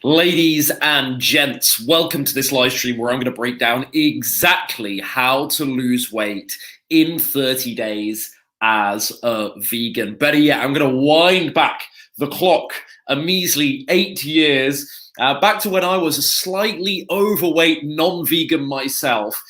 Ladies and gents, welcome to this live stream where I'm going to break down exactly how to lose weight in 30 days as a vegan. Better yet, I'm going to wind back the clock a measly 8 years, back to when I was a slightly overweight non-vegan myself.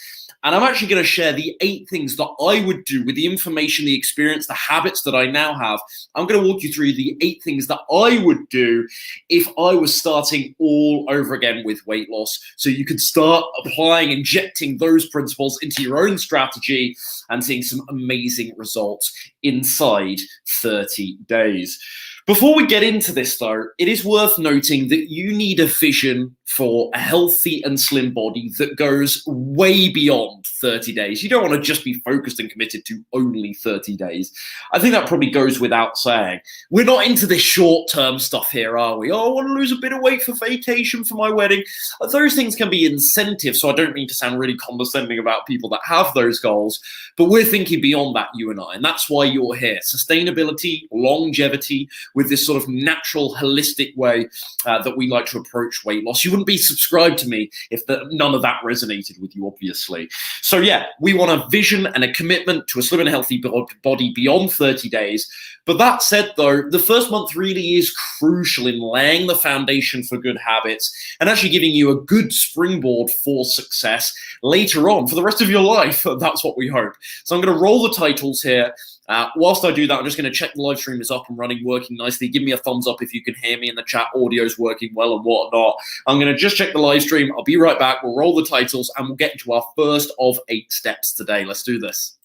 And I'm actually going to share the 8 things that I would do with the information, the experience, the habits that I now have. I'm going to walk you through the 8 things that I would do if I was starting all over again with weight loss. So you could start applying, injecting those principles into your own strategy and seeing some amazing results inside 30 days. Before we get into this, though, it is worth noting that you need a vision for a healthy and slim body that goes way beyond 30 days. You don't want to just be focused and committed to only 30 days. I think that probably goes without saying. We're not into this short-term stuff here, are we? Oh, I want to lose a bit of weight for vacation for my wedding. Those things can be incentives, so I don't mean to sound really condescending about people that have those goals, but we're thinking beyond that, you and I, and that's why you're here. Sustainability, longevity, with this sort of natural, holistic way that we like to approach weight loss. You wouldn't be subscribed to me if none of that resonated with you, obviously. So yeah, we want a vision and a commitment to a slim and healthy body beyond 30 days. But that said, though, the first month really is crucial in laying the foundation for good habits and actually giving you a good springboard for success later on for the rest of your life. That's what we hope. So I'm going to roll the titles here. Whilst I do that, I'm just going to check the live stream is up and running, working nicely. Give me a thumbs up if you can hear me in the chat. Audio's working well and whatnot. I'm going to just check the live stream. I'll be right back. We'll roll the titles and we'll get into our first of 8 steps today. Let's do this.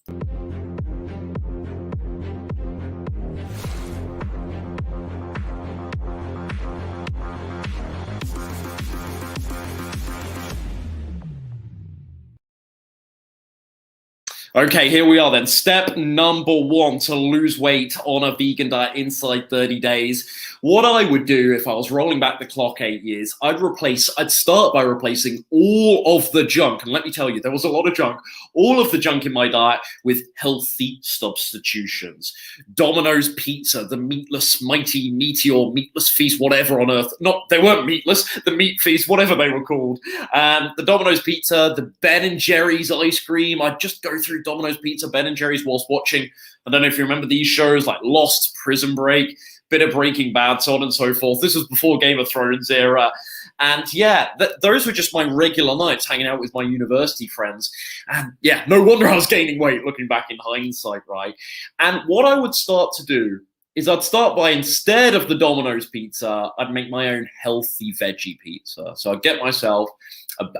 Okay, here we are then. Step number 1 to lose weight on a vegan diet inside 30 days. What I would do if I was rolling back the clock 8 years, I'd start by replacing all of the junk. And let me tell you, there was a lot of junk, all of the junk in my diet with healthy substitutions. Domino's pizza, the meatless, mighty meteor, meatless feast, whatever on earth. They weren't meatless, the meat feast, whatever they were called. The Domino's pizza, the Ben & Jerry's ice cream. I'd just go through Domino's pizza, Ben & Jerry's whilst watching. I don't know if you remember these shows like Lost, Prison Break, bit of Breaking Bad, so on and so forth. This was before Game of Thrones era. And yeah, those were just my regular nights hanging out with my university friends. And yeah, no wonder I was gaining weight looking back in hindsight, right? And what I would start to do is I'd start by, instead of the Domino's pizza, I'd make my own healthy veggie pizza. So I'd get myself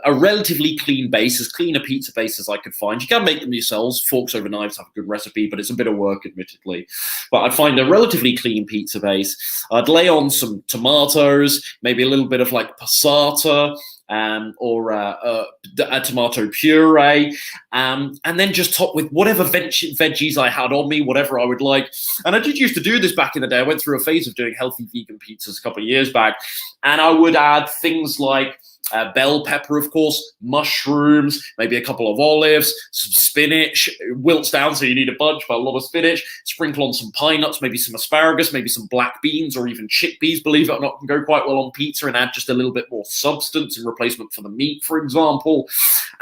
a relatively clean base, as clean a pizza base as I could find. You can make them yourselves. Forks over knives have a good recipe, but it's a bit of work, admittedly. But I'd find a relatively clean pizza base. I'd lay on some tomatoes, maybe a little bit of like passata, or a tomato puree, and then just top with whatever veggies I had on me, whatever I would like. And I did used to do this back in the day. I went through a phase of doing healthy vegan pizzas a couple of years back, and I would add things like bell pepper, of course, mushrooms, maybe a couple of olives, some spinach. It wilts down, so you need a bunch, but a lot of spinach. Sprinkle on some pine nuts, maybe some asparagus, maybe some black beans, or even chickpeas, believe it or not, can go quite well on pizza and add just a little bit more substance in replacement for the meat, for example.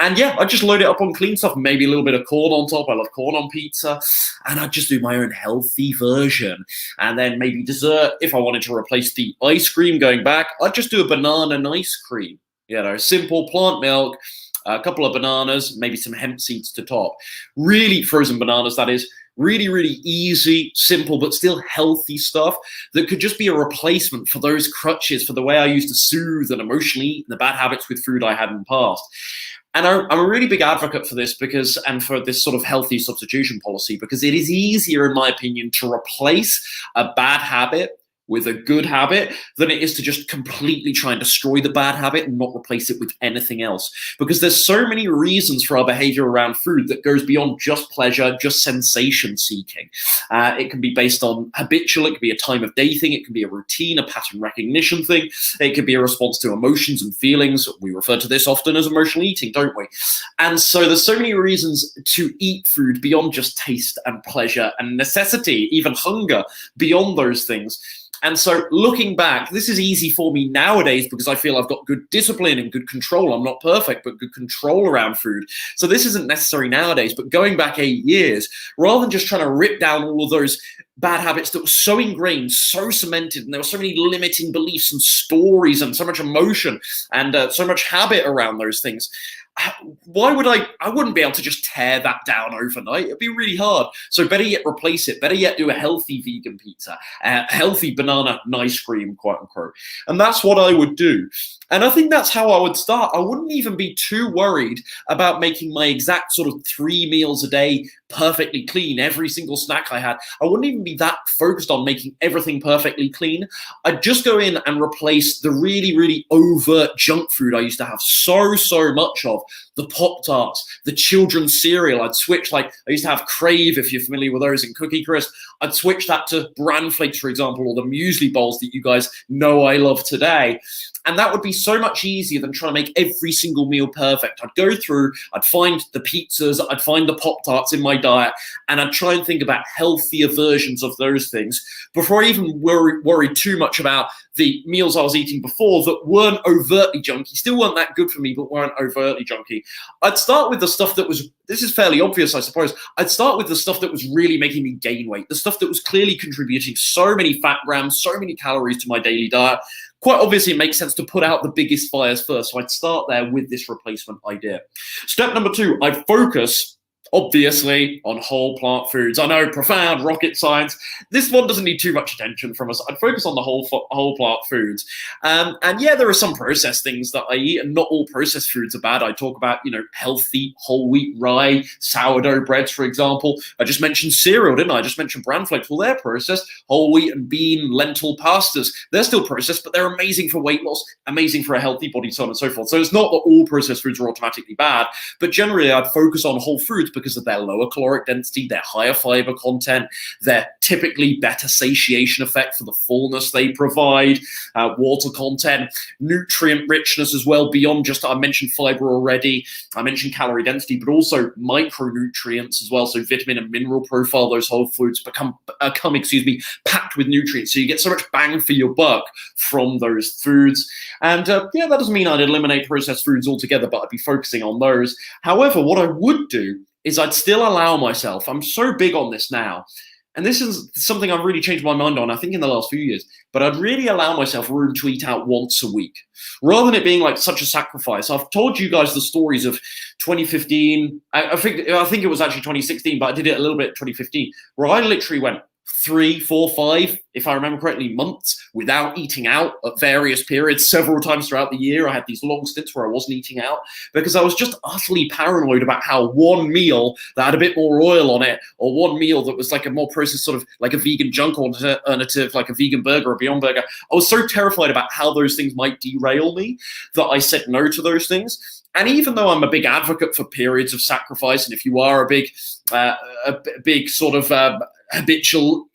And yeah, I just load it up on clean stuff, maybe a little bit of corn on top. I love corn on pizza. And I'd just do my own healthy version. And then maybe dessert, if I wanted to replace the ice cream going back, I'd just do a banana and ice cream. You know, simple plant milk, a couple of bananas, maybe some hemp seeds to top. Really frozen bananas, that is. Really, really easy, simple, but still healthy stuff that could just be a replacement for those crutches, for the way I used to soothe and emotionally eat, and the bad habits with food I had in the past. And I'm a really big advocate for this and for this sort of healthy substitution policy, because it is easier, in my opinion, to replace a bad habit with a good habit than it is to just completely try and destroy the bad habit and not replace it with anything else. Because there's so many reasons for our behavior around food that goes beyond just pleasure, just sensation seeking. It can be based on habitual, it can be a time of day thing, it can be a routine, a pattern recognition thing, it can be a response to emotions and feelings. We refer to this often as emotional eating, don't we? And so there's so many reasons to eat food beyond just taste and pleasure and necessity, even hunger, beyond those things. And so looking back, this is easy for me nowadays because I feel I've got good discipline and good control. I'm not perfect, but good control around food. So this isn't necessary nowadays, but going back 8 years, rather than just trying to rip down all of those bad habits that were so ingrained, so cemented, and there were so many limiting beliefs and stories and so much emotion and so much habit around those things. Why would I wouldn't be able to just tear that down overnight. It'd be really hard. So better yet, replace it. Better yet, do a healthy vegan pizza, healthy banana ice cream, quote unquote. And that's what I would do. And I think that's how I would start. I wouldn't even be too worried about making my exact sort of 3 meals a day perfectly clean, every single snack I had. I wouldn't even be that focused on making everything perfectly clean. I'd just go in and replace the really, really overt junk food I used to have so much of. The Pop-Tarts, the children's cereal. I'd switch, like I used to have Crave, if you're familiar with those, in Cookie Crisp. I'd switch that to Bran Flakes, for example, or the muesli bowls that you guys know I love today. And that would be so much easier than trying to make every single meal perfect. I'd go through, I'd find the pizzas, I'd find the Pop-Tarts in my diet, and I'd try and think about healthier versions of those things before I even worried too much about the meals I was eating before that weren't overtly junky, still weren't that good for me, but weren't overtly junky. I'd start with the stuff that was, this is fairly obvious, I suppose. I'd start with the stuff that was really making me gain weight, the stuff that was clearly contributing so many fat grams, so many calories to my daily diet. Quite obviously, it makes sense to put out the biggest fires first. So I'd start there with this replacement idea. Step number 2, I'd focus, obviously, on whole plant foods. I know, profound rocket science. This one doesn't need too much attention from us. I'd focus on the whole plant foods. And yeah, there are some processed things that I eat, and not all processed foods are bad. I talk about, healthy whole wheat rye, sourdough breads, for example. I just mentioned cereal, didn't I? I just mentioned Bran Flakes. Well, they're processed. Whole wheat and bean, lentil pastas, they're still processed, but they're amazing for weight loss, amazing for a healthy body, so on and so forth. So it's not that all processed foods are automatically bad, but generally I'd focus on whole foods because of their lower caloric density, their higher fiber content, their typically better satiation effect for the fullness they provide, water content, nutrient richness as well, beyond just, I mentioned fiber already, I mentioned calorie density, but also micronutrients as well, so vitamin and mineral profile. Those whole foods come packed with nutrients, so you get so much bang for your buck from those foods. And yeah, that doesn't mean I'd eliminate processed foods altogether, but I'd be focusing on those. However, what I would do is I'd still allow myself, I'm so big on this now, and this is something I've really changed my mind on, I think, in the last few years, but I'd really allow myself room to eat out once a week, rather than it being like such a sacrifice. I've told you guys the stories of 2015, I think it was actually 2016, but I did it a little bit in 2015, where I literally went 3, 4, 5, if I remember correctly, months without eating out at various periods. Several times throughout the year, I had these long stints where I wasn't eating out because I was just utterly paranoid about how one meal that had a bit more oil on it, or one meal that was like a more processed sort of like a vegan junk alternative, like a vegan burger or Beyond Burger. I was so terrified about how those things might derail me that I said no to those things. And even though I'm a big advocate for periods of sacrifice, and if you are a big sort of habitual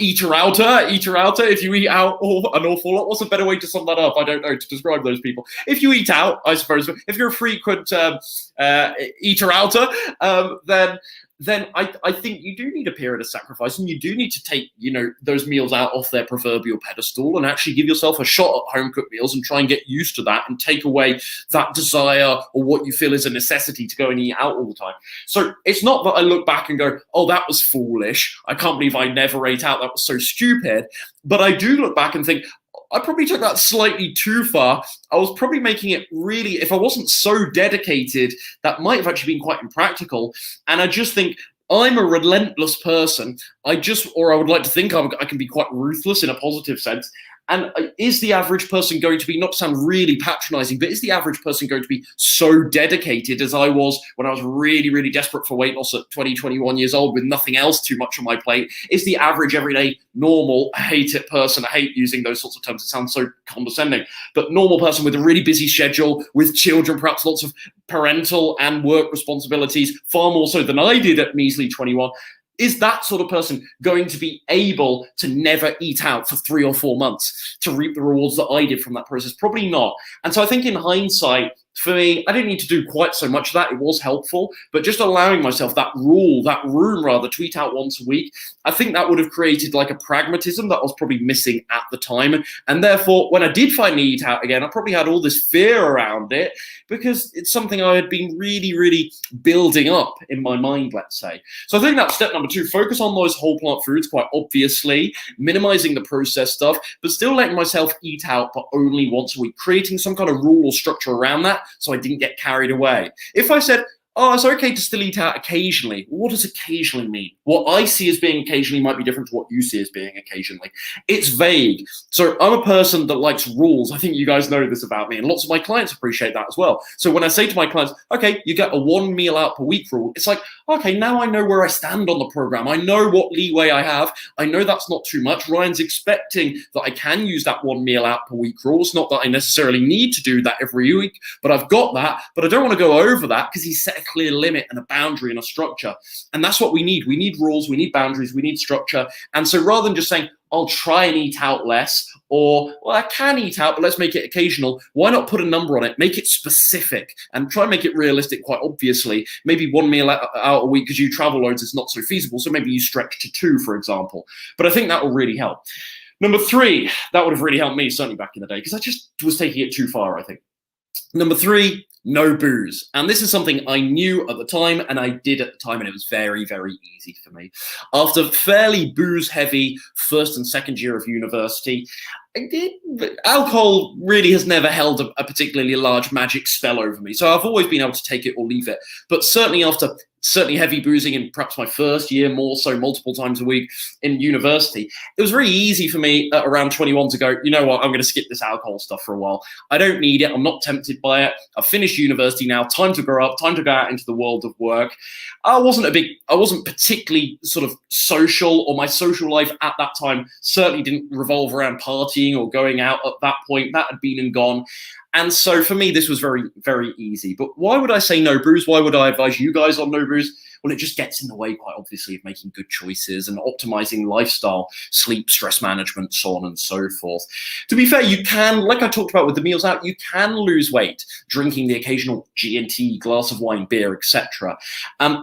eater-outer, if you eat out an awful lot, what's a better way to sum that up? I don't know, to describe those people. If you eat out, I suppose, if you're a frequent eater-outer, then I think you do need a period of sacrifice, and you do need to take, those meals out off their proverbial pedestal and actually give yourself a shot at home-cooked meals and try and get used to that and take away that desire or what you feel is a necessity to go and eat out all the time. So it's not that I look back and go, oh, that was foolish. I can't believe I never ate out. That was so stupid. But I do look back and think, I probably took that slightly too far. I was probably making it really, if I wasn't so dedicated, that might have actually been quite impractical. And I just think I'm a relentless person. I would like to think I can be quite ruthless in a positive sense. And is the average person going to be, not to sound really patronizing, but is the average person going to be so dedicated as I was when I was really, really desperate for weight loss at 20, 21 years old with nothing else too much on my plate? Is the average, everyday, normal, I hate it person, I hate using those sorts of terms, it sounds so condescending, but normal person with a really busy schedule, with children, perhaps lots of parental and work responsibilities, far more so than I did at measly 21, is that sort of person going to be able to never eat out for 3 or 4 months to reap the rewards that I did from that process? Probably not. And so I think in hindsight, for me, I didn't need to do quite so much of that. It was helpful, but just allowing myself that room rather, to eat out once a week, I think that would have created like a pragmatism that I was probably missing at the time. And therefore, when I did finally eat out again, I probably had all this fear around it because it's something I had been really, really building up in my mind, let's say. So I think that's step number 2, focus on those whole plant foods, quite obviously, minimizing the processed stuff, but still letting myself eat out, but only once a week, creating some kind of rule or structure around that so I didn't get carried away. If I said, oh, it's okay to still eat out occasionally. What does occasionally mean? What I see as being occasionally might be different to what you see as being occasionally. It's vague. So I'm a person that likes rules. I think you guys know this about me, and lots of my clients appreciate that as well. So when I say to my clients, okay, you get a 1 meal out per week rule, it's like, okay, now I know where I stand on the program. I know what leeway I have. I know that's not too much. Ryan's expecting that I can use that 1 meal out per week rule. It's not that I necessarily need to do that every week, but I've got that. But I don't want to go over that because he's set a clear limit and a boundary and a structure. And that's what we need. We need rules, we need boundaries, we need structure. And so rather than just saying, I'll try and eat out less, or, well, I can eat out, but let's make it occasional. Why not put a number on it? Make it specific and try and make it realistic, quite obviously. Maybe 1 meal out a week because you travel loads is not so feasible. So maybe you stretch to 2, for example. But I think that will really help. Number 3, that would have really helped me, certainly back in the day, because I just was taking it too far, I think. Number 3, no booze. And this is something I knew at the time, and I did at the time, and it was very, very easy for me. After fairly booze-heavy first and second year of university, alcohol really has never held a particularly large magic spell over me. So I've always been able to take it or leave it. But certainly after heavy boozing in perhaps my first year, more so multiple times a week in university, it was very easy for me at around 21 to go, you know what, I'm going to skip this alcohol stuff for a while. I don't need it. I'm not tempted by it. I've finished university now. Time to grow up. Time to go out into the world of work. I wasn't particularly sort of social, or my social life at that time certainly didn't revolve around partying or going out at that point. That had been and gone. And so for me, this was very, very easy. But why would I say no booze? Why would I advise you guys on no booze? Well, it just gets in the way, quite obviously, of making good choices and optimizing lifestyle, sleep, stress management, so on and so forth. To be fair, you can, like I talked about with the meals out, you can lose weight drinking the occasional G&T, glass of wine, beer, etc.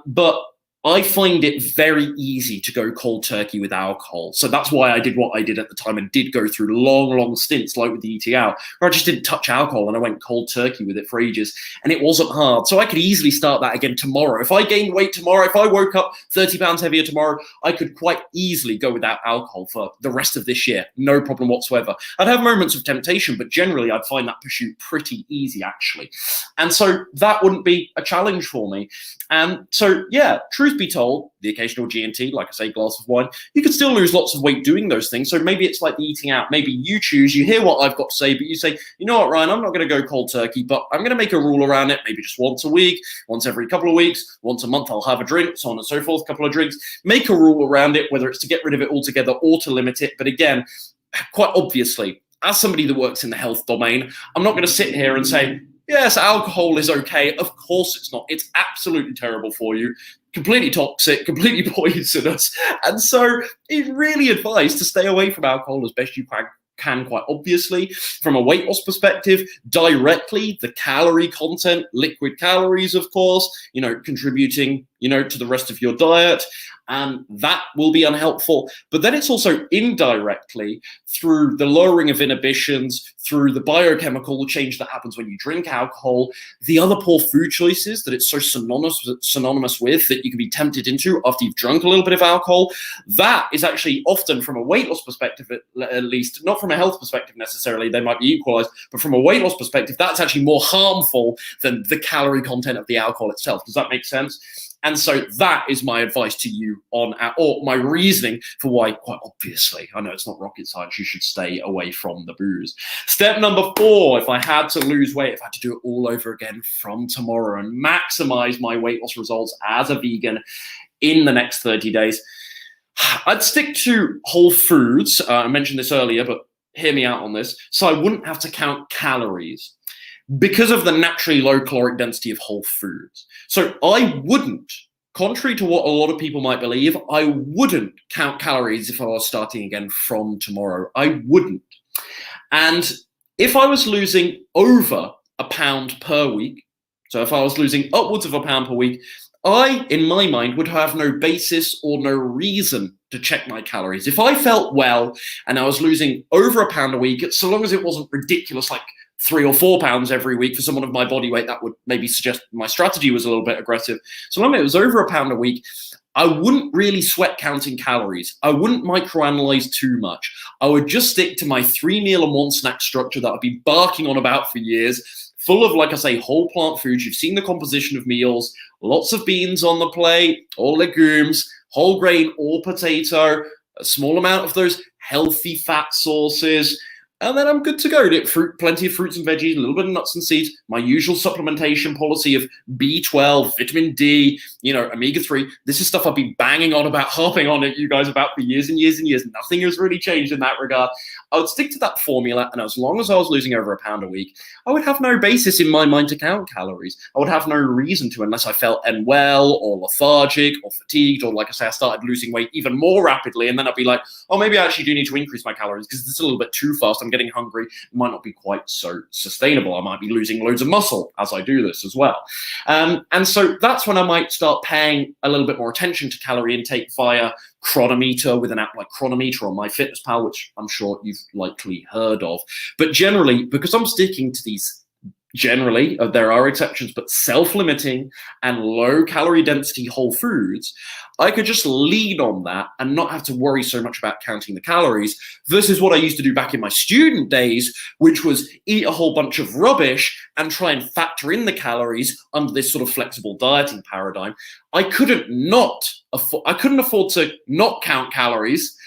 But I find it very easy to go cold turkey with alcohol. So that's why I did what I did at the time and did go through long, long stints, like with the eating out, where I just didn't touch alcohol and I went cold turkey with it for ages. And it wasn't hard. So I could easily start that again tomorrow. If I gained weight tomorrow, if I woke up 30 pounds heavier tomorrow, I could quite easily go without alcohol for the rest of this year. No problem whatsoever. I'd have moments of temptation, but generally I'd find that pursuit pretty easy, actually. And so that wouldn't be a challenge for me. And so, yeah, truth be told, the occasional G&T, like I say, glass of wine, you could still lose lots of weight doing those things. So maybe it's like the eating out. Maybe you choose, you hear what I've got to say, but you say, you know what, Ryan, I'm not going to go cold turkey, but I'm going to make a rule around it. Maybe just once a week, once every couple of weeks, once a month I'll have a drink, so on and so forth, a couple of drinks. Make a rule around it, whether it's to get rid of it altogether or to limit it. But again, quite obviously, as somebody that works in the health domain, I'm not going to sit here and say, yes, alcohol is okay. Of course it's not. It's absolutely terrible for you, completely toxic, completely poisonous. And so it's really advised to stay away from alcohol as best you can, quite obviously. From a weight loss perspective, directly, the calorie content, liquid calories, of course, contributing, to the rest of your diet. And that will be unhelpful. But then it's also indirectly through the lowering of inhibitions, through the biochemical change that happens when you drink alcohol, the other poor food choices that it's so synonymous with that you can be tempted into after you've drunk a little bit of alcohol. That is actually often, from a weight loss perspective, at least, not from a health perspective necessarily, they might be equalized, but from a weight loss perspective, that's actually more harmful than the calorie content of the alcohol itself. Does that make sense? And so that is my advice to you or my reasoning for why, quite obviously, I know it's not rocket science, you should stay away from the booze. Step number 4, if I had to lose weight, if I had to do it all over again from tomorrow and maximize my weight loss results as a vegan in the next 30 days, I'd stick to whole foods. I mentioned this earlier, but hear me out on this. So I wouldn't have to count calories, because of the naturally low caloric density of whole foods. So I wouldn't, contrary to what a lot of people might believe, I wouldn't count calories if I was starting again from tomorrow. I wouldn't. And if I was losing over a pound per week, so if I was losing upwards of a pound per week, I, in my mind, would have no basis or no reason to check my calories. If I felt well and I was losing over a pound a week, so long as it wasn't ridiculous, like 3 or 4 pounds every week for someone of my body weight, that would maybe suggest my strategy was a little bit aggressive. So long as it was over a pound a week, I wouldn't really sweat counting calories. I wouldn't microanalyze too much. I would just stick to my 3 meal and 1 snack structure that I've been barking on about for years, full of, like I say, whole plant foods. You've seen the composition of meals, lots of beans on the plate, or legumes, whole grain or potato, a small amount of those healthy fat sources, and then I'm good to go. Fruit, plenty of fruits and veggies, a little bit of nuts and seeds, my usual supplementation policy of B12, vitamin D, omega-3. This is stuff I've been banging on about, harping on at you guys about for years and years and years. Nothing has really changed in that regard. I would stick to that formula, and as long as I was losing over a pound a week, I would have no basis in my mind to count calories. I would have no reason to, unless I felt unwell or lethargic or fatigued, or like I say, I started losing weight even more rapidly, and then I'd be like, oh, maybe I actually do need to increase my calories because it's a little bit too fast. I'm getting hungry. It might not be quite so sustainable. I might be losing loads of muscle as I do this as well. And so that's when I might start paying a little bit more attention to calorie intake via Chronometer, with an app like Chronometer on MyFitnessPal, which I'm sure you've likely heard of. But generally, because I'm sticking to these, generally, there are exceptions, but self-limiting and low calorie density whole foods, I could just lean on that and not have to worry so much about counting the calories, versus what I used to do back in my student days, which was eat a whole bunch of rubbish and try and factor in the calories under this sort of flexible dieting paradigm. I couldn't afford to not count calories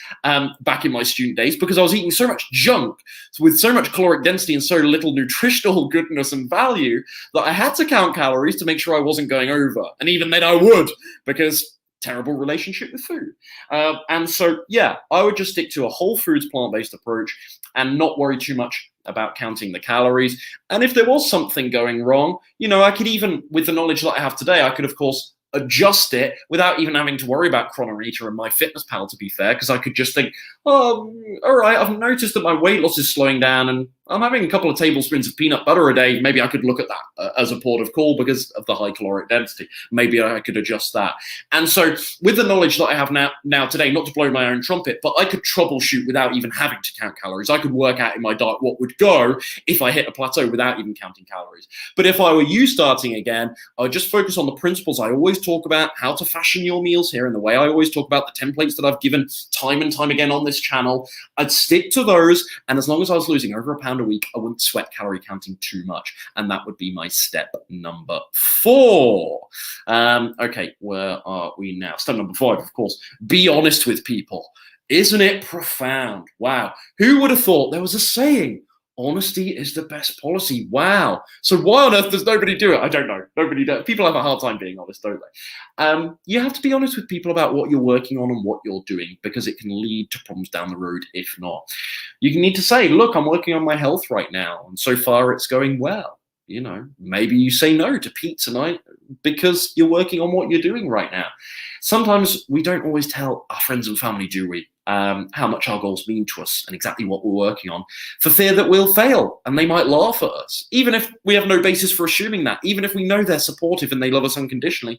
back in my student days, because I was eating so much junk with so much caloric density and so little nutritional goodness and value that I had to count calories to make sure I wasn't going over. And even then I would, because terrible relationship with food. And so, yeah, I would just stick to a whole foods plant-based approach and not worry too much about counting the calories. And if there was something going wrong, I could, even with the knowledge that I have today, I could, of course, adjust it without even having to worry about Chronometer and MyFitnessPal, to be fair, because I could just think, oh, all right, I've noticed that my weight loss is slowing down and I'm having a couple of tablespoons of peanut butter a day. Maybe I could look at that as a port of call because of the high caloric density. Maybe I could adjust that. And so with the knowledge that I have now today, not to blow my own trumpet, but I could troubleshoot without even having to count calories. I could work out in my diet what would go if I hit a plateau without even counting calories. But if I were you starting again, I would just focus on the principles I always talk about, how to fashion your meals here, and the way I always talk about, the templates that I've given time and time again on this channel. I'd stick to those, and as long as I was losing over a pound a week, I wouldn't sweat calorie counting too much. And that would be my step number 4. Okay, where are we now? Step number 5, of course, be honest with people. Isn't it profound? Wow. Who would have thought there was a saying, honesty is the best policy? Wow. So why on earth does nobody do it? I don't know. Nobody does. People have a hard time being honest, don't they? You have to be honest with people about what you're working on and what you're doing, because it can lead to problems down the road if not. You need to say, look, I'm working on my health right now, and so far it's going well. Maybe you say no to pizza night because you're working on what you're doing right now. Sometimes we don't always tell our friends and family, do we, how much our goals mean to us and exactly what we're working on, for fear that we'll fail and they might laugh at us, even if we have no basis for assuming that, even if we know they're supportive and they love us unconditionally.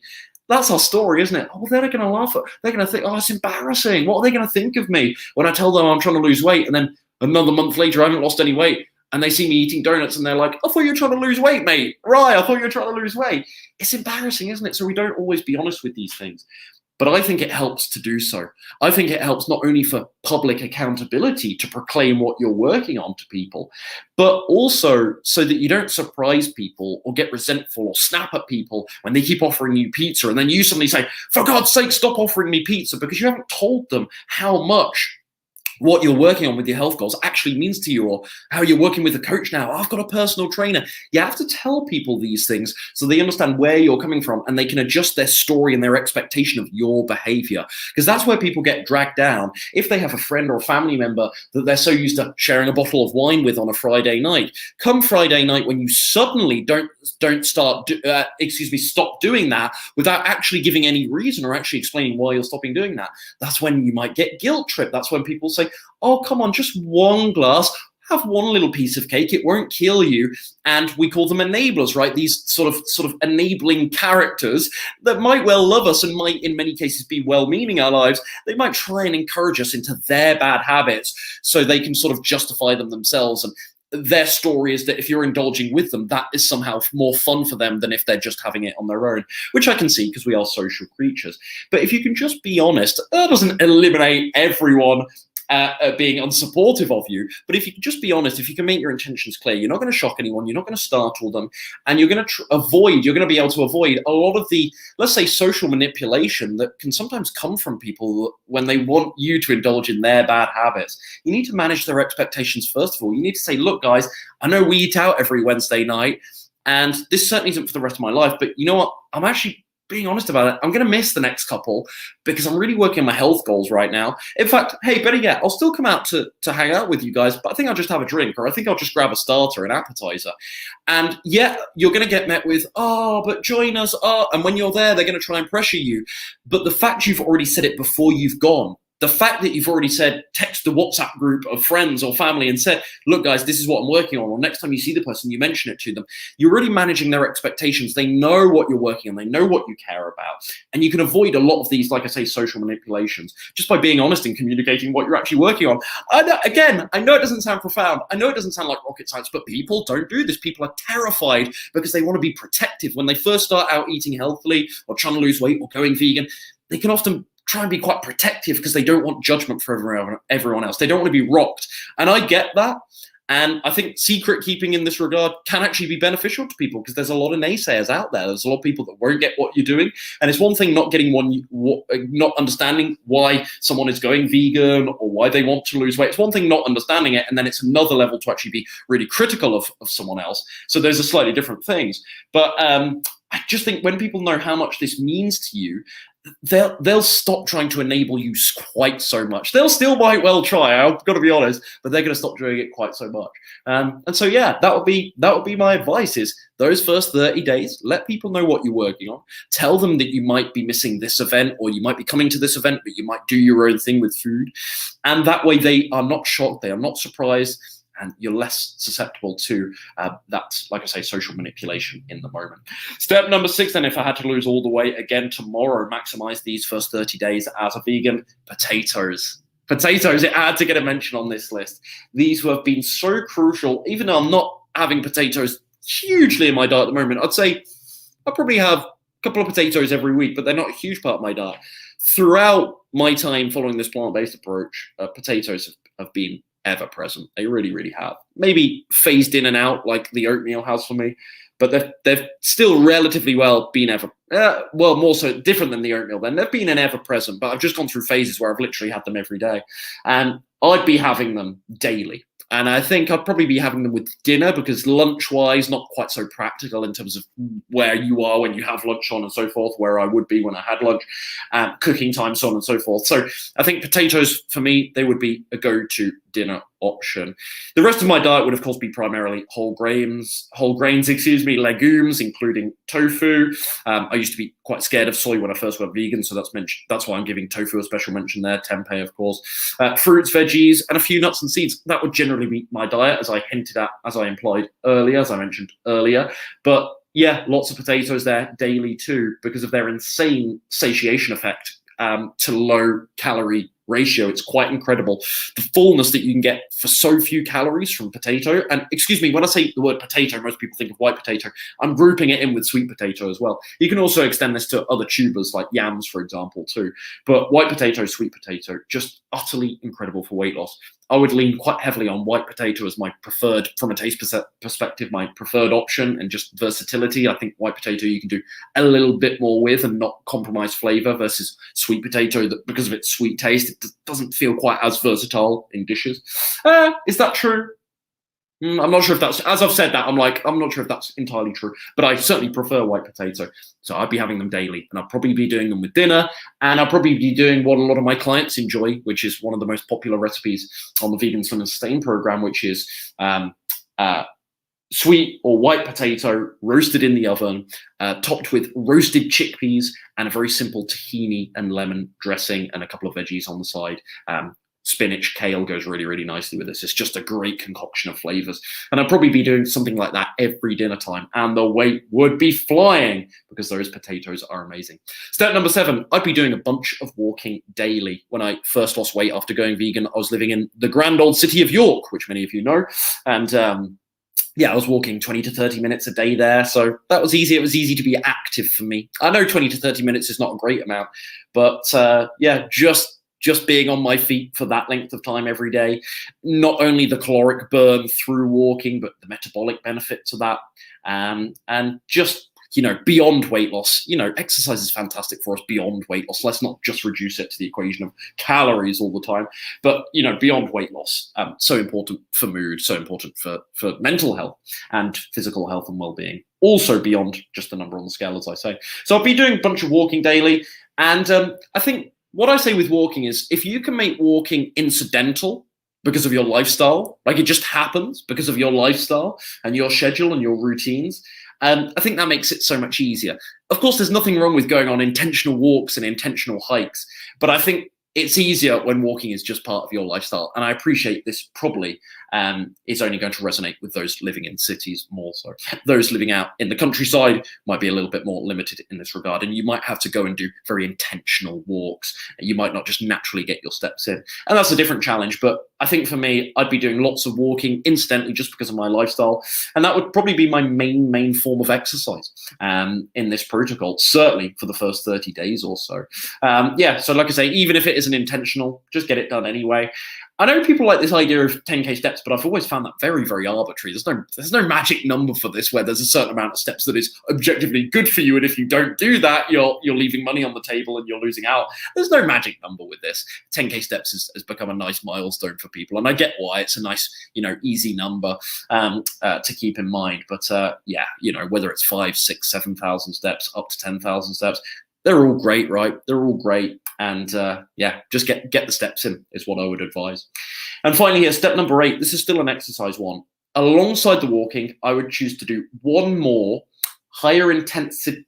That's our story, isn't it? Oh, they're going to laugh at. They're going to think, oh, it's embarrassing. What are they going to think of me when I tell them I'm trying to lose weight, and then another month later I haven't lost any weight? And they see me eating donuts and they're like, I thought you were trying to lose weight, mate. Right, I thought you were trying to lose weight. It's embarrassing, isn't it? So we don't always be honest with these things. But I think it helps to do so. I think it helps not only for public accountability to proclaim what you're working on to people, but also so that you don't surprise people or get resentful or snap at people when they keep offering you pizza, and then you suddenly say, for God's sake, stop offering me pizza, because you haven't told them how much what you're working on with your health goals actually means to you, or how you're working with a coach now. I've got a personal trainer. You have to tell people these things so they understand where you're coming from and they can adjust their story and their expectation of your behavior. Because that's where people get dragged down. If they have a friend or a family member that they're so used to sharing a bottle of wine with on a Friday night, come Friday night when you suddenly stop doing that without actually giving any reason or actually explaining why you're stopping doing that, that's when you might get guilt tripped. That's when people say, oh, come on, just one glass. have one little piece of cake. It won't kill you. And we call them enablers, right? These sort of enabling characters that might well love us and might, in many cases, be well-meaning our lives. They might try and encourage us into their bad habits so they can sort of justify them themselves. And their story is that if you're indulging with them, that is somehow more fun for them than if they're just having it on their own, which I can see because we are social creatures. But if you can just be honest, that doesn't eliminate everyone being unsupportive of you. But if you can just be honest, if you can make your intentions clear, you're not going to shock anyone, you're not going to startle them, and you're going to be able to avoid a lot of the, let's say, social manipulation that can sometimes come from people when they want you to indulge in their bad habits. You need to manage their expectations first of all. You need to say, look, guys, I know we eat out every Wednesday night, and this certainly isn't for the rest of my life, but you know what? I'm actually being honest about it, I'm going to miss the next couple because I'm really working on my health goals right now. In fact, hey, better yet, I'll still come out to hang out with you guys, but I think I'll just have a drink, or I think I'll just grab a starter, an appetizer. And yeah, you're going to get met with, oh, but join us. Oh, and when you're there, they're going to try and pressure you. But the fact you've already said it before you've gone, the fact that you've already said, text the WhatsApp group of friends or family and said, look, guys, this is what I'm working on. Or next time you see the person, you mention it to them. You're really managing their expectations. They know what you're working on. They know what you care about. And you can avoid a lot of these, like I say, social manipulations just by being honest and communicating what you're actually working on. I know it doesn't sound profound. I know it doesn't sound like rocket science, but people don't do this. People are terrified because they want to be protective. When they first start out eating healthily or trying to lose weight or going vegan, they can often try and be quite protective because they don't want judgment for everyone else. They don't want to be rocked. And I get that. And I think secret keeping in this regard can actually be beneficial to people because there's a lot of naysayers out there. There's a lot of people that won't get what you're doing. And it's one thing not understanding why someone is going vegan or why they want to lose weight. It's one thing not understanding it. And then it's another level to actually be really critical of someone else. So those are slightly different things. But I just think when people know how much this means to you, they'll stop trying to enable you quite so much. They'll still might well try, I've got to be honest, but they're going to stop doing it quite so much. And so yeah, that would be my advice is those first 30 days, let people know what you're working on. Tell them that you might be missing this event or you might be coming to this event, but you might do your own thing with food. And that way they are not shocked, they are not surprised, and you're less susceptible to that, like I say, social manipulation in the moment. Step number 6, then, if I had to lose all the weight again tomorrow, maximize these first 30 days as a vegan, potatoes. Potatoes, it had to get a mention on this list. These have been so crucial, even though I'm not having potatoes hugely in my diet at the moment. I'd say I probably have a couple of potatoes every week, but they're not a huge part of my diet. Throughout my time following this plant-based approach, potatoes have been ever present. They really, really have. Maybe phased in and out like the oatmeal has for me, but they've still relatively well been ever, more so different than the oatmeal then. They've been an ever present, but I've just gone through phases where I've literally had them every day. And I'd be having them daily. And I think I'd probably be having them with dinner because lunch-wise, not quite so practical in terms of where you are when you have lunch on and so forth, where I would be when I had lunch, cooking time, so on and so forth. So I think potatoes, for me, they would be a go-to dinner option. The rest of my diet would, of course, be primarily whole grains, legumes, including tofu. I used to be quite scared of soy when I first went vegan, so that's why I'm giving tofu a special mention there. Tempeh, of course. Fruits, veggies, and a few nuts and seeds. That would generally be my diet, as I hinted at, as I implied earlier, as I mentioned earlier. But yeah, lots of potatoes there daily too, because of their insane satiation effect to low calorie ratio. It's quite incredible the fullness that you can get for so few calories from potato. And excuse me, when I say the word potato, most people think of white potato. I'm grouping it in with sweet potato as well. You can also extend this to other tubers like yams, for example, too. But white potato, sweet potato, just utterly incredible for weight loss. I would lean quite heavily on white potato as my preferred, from a taste perspective, my preferred option, and just versatility. I think white potato you can do a little bit more with and not compromise flavor versus sweet potato that, because of its sweet taste, it doesn't feel quite as versatile in dishes. Is that true? I'm not sure if that's, as I've said that, I'm not sure if that's entirely true, but I certainly prefer white potato. So I'd be having them daily, and I'll probably be doing them with dinner, and I'll probably be doing what a lot of my clients enjoy, which is one of the most popular recipes on the Vegan Slim and Sustain program, which is sweet or white potato roasted in the oven, topped with roasted chickpeas and a very simple tahini and lemon dressing and a couple of veggies on the side. spinach, kale goes really, really nicely with this. It's just a great concoction of flavors. And I'd probably be doing something like that every dinner time, and the weight would be flying because those potatoes are amazing. Step number 7, I'd be doing a bunch of walking daily. When I first lost weight after going vegan, I was living in the grand old city of York, which many of you know. And yeah, I was walking 20 to 30 minutes a day there. So that was easy. It was easy to be active for me. I know 20 to 30 minutes is not a great amount, but yeah, just being on my feet for that length of time every day, not only the caloric burn through walking, but the metabolic benefits of that, and just, you know, beyond weight loss. You know, exercise is fantastic for us beyond weight loss. Let's not just reduce it to the equation of calories all the time, but, you know, beyond weight loss. So important for mood, so important for mental health and physical health and well-being. Also beyond just the number on the scale, as I say. So I'll be doing a bunch of walking daily. And I think what I say with walking is, if you can make walking incidental because of your lifestyle, like it just happens because of your lifestyle and your schedule and your routines, I think that makes it so much easier. Of course, there's nothing wrong with going on intentional walks and intentional hikes, but I think it's easier when walking is just part of your lifestyle. And I appreciate this probably is only going to resonate with those living in cities more so. Those living out in the countryside might be a little bit more limited in this regard, and you might have to go and do very intentional walks. You might not just naturally get your steps in. And that's a different challenge. But I think for me, I'd be doing lots of walking incidentally just because of my lifestyle. And that would probably be my main form of exercise in this protocol, certainly for the first 30 days or so. Yeah, so like I say, even if it isn't intentional, just get it done anyway. I know people like this idea of 10K steps, but I've always found that very, very arbitrary. There's no magic number for this where there's a certain amount of steps that is objectively good for you, and if you don't do that, you're leaving money on the table and you're losing out. There's no magic number with this. 10K steps has become a nice milestone for people, and I get why. It's a nice, you know, easy number to keep in mind. But yeah, you know, whether it's 5, 6, 7,000 steps up to 10,000 steps, they're all great, right? They're all great. And yeah, just get the steps in is what I would advise. And finally here, step number 8, this is still an exercise one. Alongside the walking, I would choose to do one more higher intensity,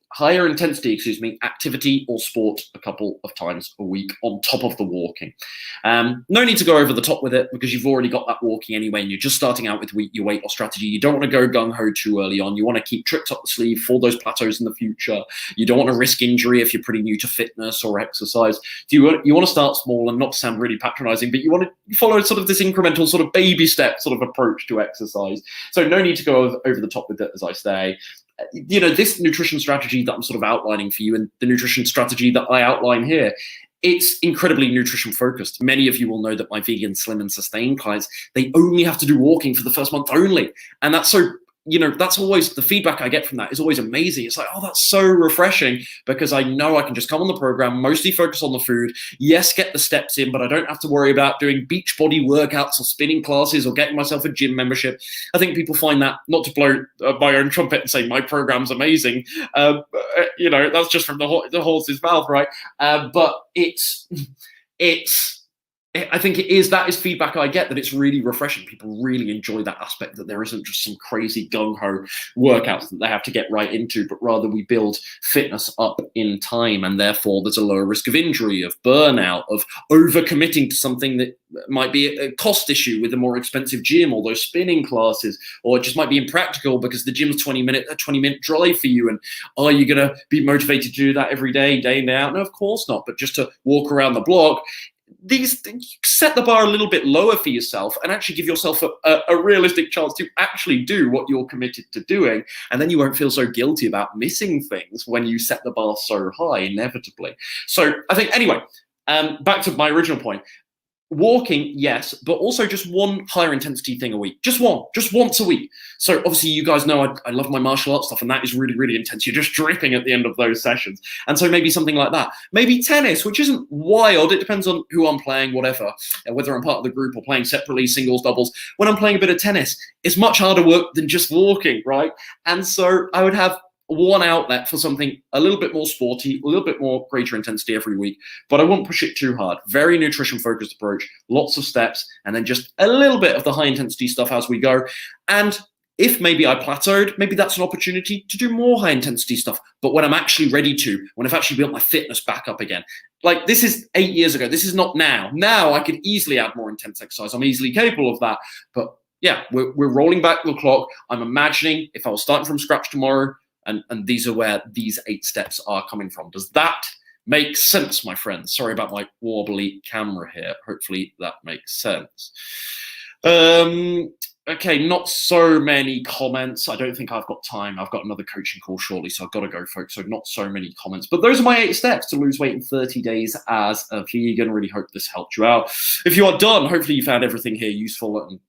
activity or sport a couple of times a week on top of the walking. No need to go over the top with it because you've already got that walking anyway, and you're just starting out with your weight loss strategy. You don't want to go gung-ho too early on. You want to keep tricks up the sleeve for those plateaus in the future. You don't want to risk injury if you're pretty new to fitness or exercise. You want to start small, and not to sound really patronizing, but you want to follow sort of this incremental sort of baby step sort of approach to exercise. So no need to go over the top with it, as I say. You know, this nutrition strategy that I'm sort of outlining for you, and the nutrition strategy that I outline here, it's incredibly nutrition focused. Many of you will know that my vegan, slim and sustain clients, they only have to do walking for the first month only. And that's so, you know, that's always the feedback I get from that is always amazing. It's like, oh, that's so refreshing because I know I can just come on the program, mostly focus on the food. Yes, get the steps in, but I don't have to worry about doing beach body workouts or spinning classes or getting myself a gym membership. I think people find that, not to blow my own trumpet and say my program's amazing, you know, that's just from the horse's mouth, right? But I think that is feedback I get, that it's really refreshing. People really enjoy that aspect, that there isn't just some crazy gung-ho workouts that they have to get right into, but rather we build fitness up in time, and therefore there's a lower risk of injury, of burnout, of overcommitting to something that might be a cost issue with a more expensive gym or those spinning classes, or it just might be impractical because the gym's a 20-minute drive for you, and are you going to be motivated to do that every day, day in, day out? No, of course not. But just to walk around the block, these set the bar a little bit lower for yourself and actually give yourself a realistic chance to actually do what you're committed to doing, and then you won't feel so guilty about missing things when you set the bar so high inevitably. So I think, anyway, back to my original point. Walking, yes, but also just one higher intensity thing a week. Just once a week. So obviously you guys know I love my martial arts stuff, and that is really, really intense. You're just dripping at the end of those sessions. And so maybe something like that. Maybe tennis, which isn't wild. It depends on who I'm playing, whatever, whether I'm part of the group or playing separately, singles, doubles. When I'm playing a bit of tennis, it's much harder work than just walking, right? And so I would have one outlet for something a little bit more sporty, a little bit more greater intensity every week, but I won't push it too hard. Very nutrition focused approach, lots of steps, and then just a little bit of the high intensity stuff as we go. And if maybe I plateaued, maybe that's an opportunity to do more high intensity stuff. But when I'm actually ready to, when I've actually built my fitness back up again, Like, this is 8 years ago. This is not now. Now I could easily add more intense exercise. I'm easily capable of that. But yeah, we're rolling back the clock. I'm imagining if I was starting from scratch tomorrow, and these are where these 8 steps are coming from. Does that make sense, my friends? Sorry about my wobbly camera here. Hopefully that makes sense. Okay, not so many comments. I don't think I've got time. I've got another coaching call shortly, so I've got to go, folks. So not so many comments. But those are my 8 steps to lose weight in 30 days as a vegan. Really hope this helped you out. If you are done, hopefully you found everything here useful and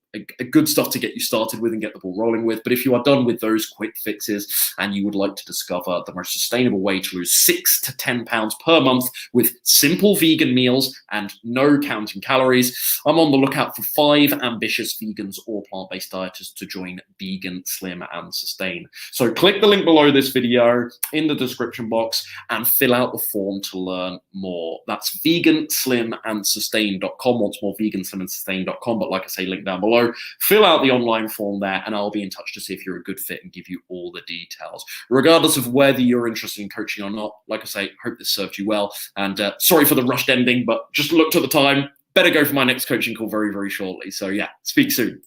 good stuff to get you started with and get the ball rolling with. But if you are done with those quick fixes and you would like to discover the most sustainable way to lose 6 to 10 pounds per month with simple vegan meals and no counting calories, I'm on the lookout for 5 ambitious vegans or plant-based dieters to join Vegan, Slim and Sustain. So click the link below this video in the description box and fill out the form to learn more. That's veganslimandsustain.com. Once more, veganslimandsustain.com. But like I say, link down below. Fill out the online form there and I'll be in touch to see if you're a good fit and give you all the details. Regardless of whether you're interested in coaching or not, like I say, hope this served you well. And sorry for the rushed ending, but just looked at the time. Better go for my next coaching call very, very shortly. So yeah, speak soon.